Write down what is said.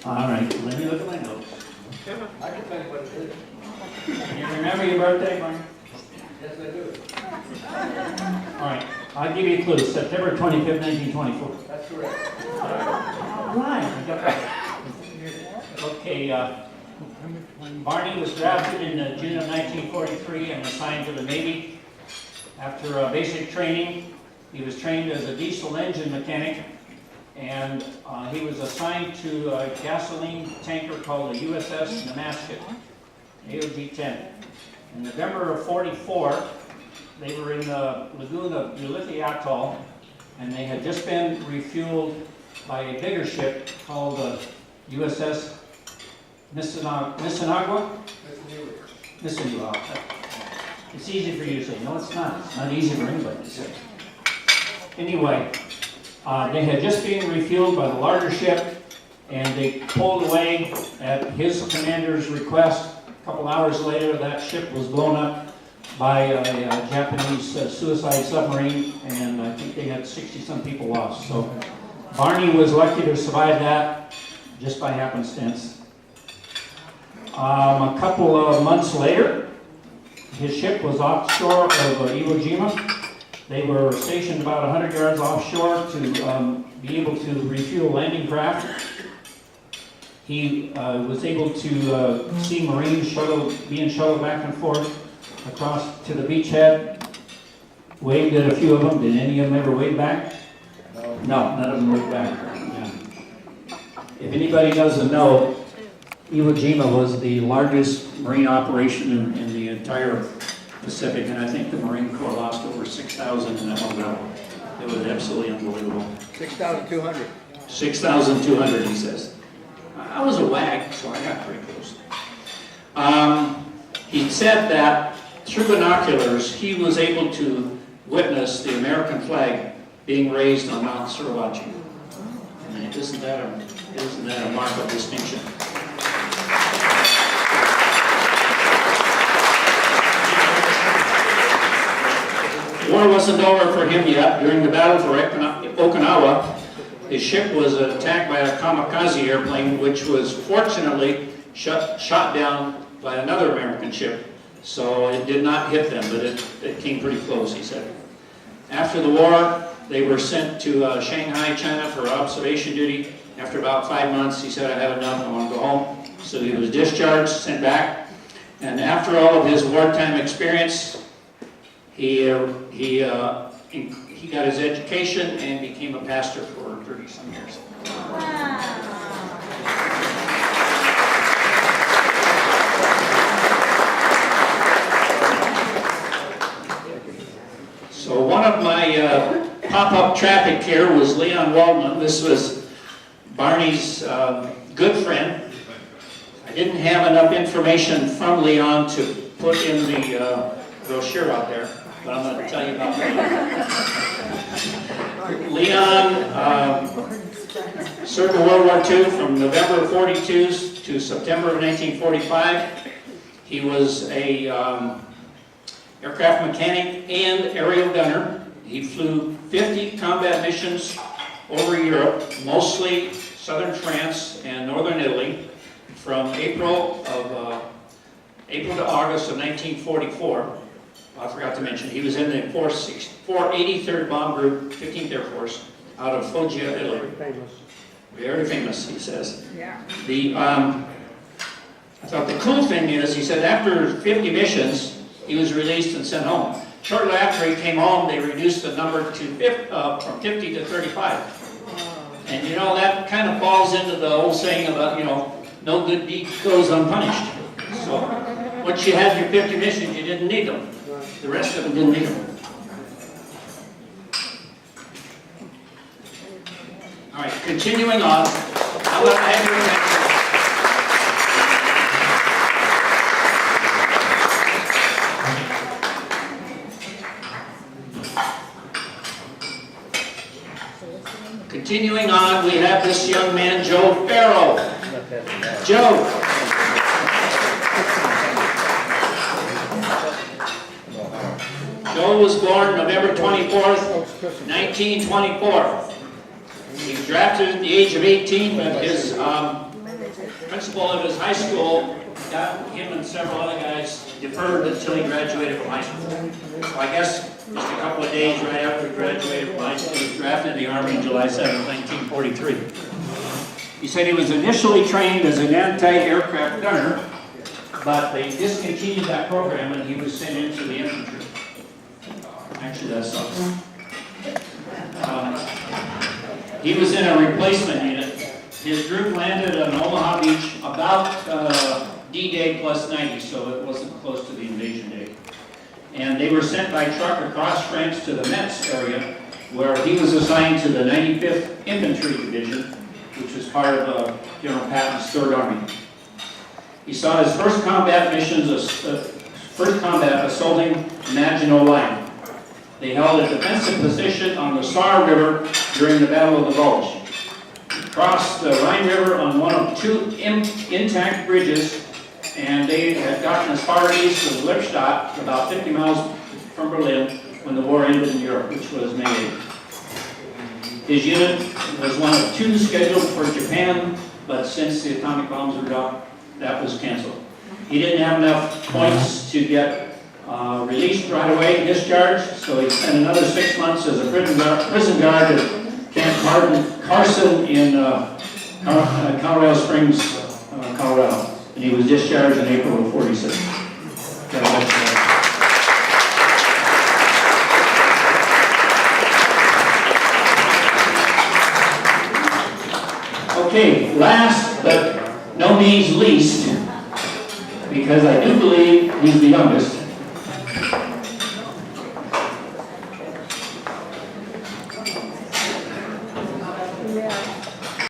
All right, let me look at my notes. I can tell you what it is. Can you remember your birthday, Barney? Yes, I do. All right, I'll give you a clue. September 25th, 1924. That's correct. Right. I got that. Okay, Barney was drafted in June of 1943 and assigned to the Navy. After basic training, he was trained as a diesel engine mechanic, and he was assigned to a gasoline tanker called the USS Nemasket, AOG-10. In November of 44, they were in the lagoon of Ulithi Atoll, and they had just been refueled by a bigger ship called the USS Missinagua? Missinagua. It's easy for you to say. No, it's not. It's not easy for anybody to say. Anyway, they had just been refueled by the larger ship, and they pulled away at his commander's request. A couple hours later, that ship was blown up by a Japanese suicide submarine, and I think they had 60-some people lost. So Barney was lucky to survive that just by happenstance. A couple of months later, his ship was offshore of Iwo Jima. They were stationed about 100 yards offshore to be able to refuel landing craft. He was able to see Marines being shuttled back and forth across to the beachhead. Waved at a few of them. Did any of them ever wave back? No, none of them waved back. Yeah. If anybody doesn't know, Iwo Jima was the largest marine operation in the entire Pacific, and I think the Marine Corps lost over 6,000 in that one battle. It was absolutely unbelievable. 6,200. 6,200, he says. I was a wag, so I got pretty close. He said that through binoculars, he was able to witness the American flag being raised on Mount Suribachi. And isn't that a mark of distinction? War wasn't over for him yet. During the battle for Okinawa, his ship was attacked by a kamikaze airplane, which was fortunately shot down by another American ship. So it did not hit them, but it came pretty close, he said. After the war, they were sent to Shanghai, China for observation duty. After about 5 months, he said, "I had enough, I want to go home." So he was discharged, sent back. And after all of his wartime experience, he got his education and became a pastor for 30-some years. So one of my pop-up traffic here was Leon Waldman. This was Barney's good friend. I didn't have enough information from Leon to put in the brochure out there, but I'm going to tell you about Leon. Leon served in World War II from November of 42 to September of 1945. He was a aircraft mechanic and aerial gunner. He flew 50 combat missions over Europe, mostly southern France and northern Italy, from April to August of 1944. I forgot to mention, he was in the 483rd Bomb Group, 15th Air Force, out of Foggia, Italy. Very famous, he says. Yeah. I thought the cool thing is, he said after 50 missions, he was released and sent home. Shortly after he came home, they reduced the number to from 50 to 35. And you know, that kind of falls into the old saying about, you know, no good deed goes unpunished. So once you had your 50 missions, you didn't need them. The rest of them didn't need them. All right, continuing on. How about Continuing on, we have this young man, Joe Farrell. Joe. Joe was born November 24th, 1924. He was drafted at the age of 18, but his principal of his high school got him and several other guys deferred until he graduated from high school. So I guess just a couple of days right after he graduated from high school, he was drafted in the Army on July 7, 1943. He said he was initially trained as an anti-aircraft gunner, but they discontinued that program and he was sent into the infantry. Actually, that sucks. He was in a replacement unit. His group landed on Omaha Beach about D-Day plus 90, so it wasn't close to the invasion day. And they were sent by truck across France to the Metz area, where he was assigned to the 95th Infantry Division, which was part of General Patton's 3rd Army. He saw his first combat missions, assaulting Maginot Line. They held a defensive position on the Saar River during the Battle of the Bulge. They crossed the Rhine River on one of 2 intact bridges, and they had gotten as far east as Lippstadt, about 50 miles from Berlin, when the war ended in Europe, which was May 8th. His unit was one of 2 scheduled for Japan, but since the atomic bombs were dropped, that was canceled. He didn't have enough points to get released right away, discharged, so he spent another 6 months as a prison guard at Camp Carson in Colorado Springs, Colorado. And he was discharged in April of 46. Okay, last but no means least, because I do believe he's the youngest,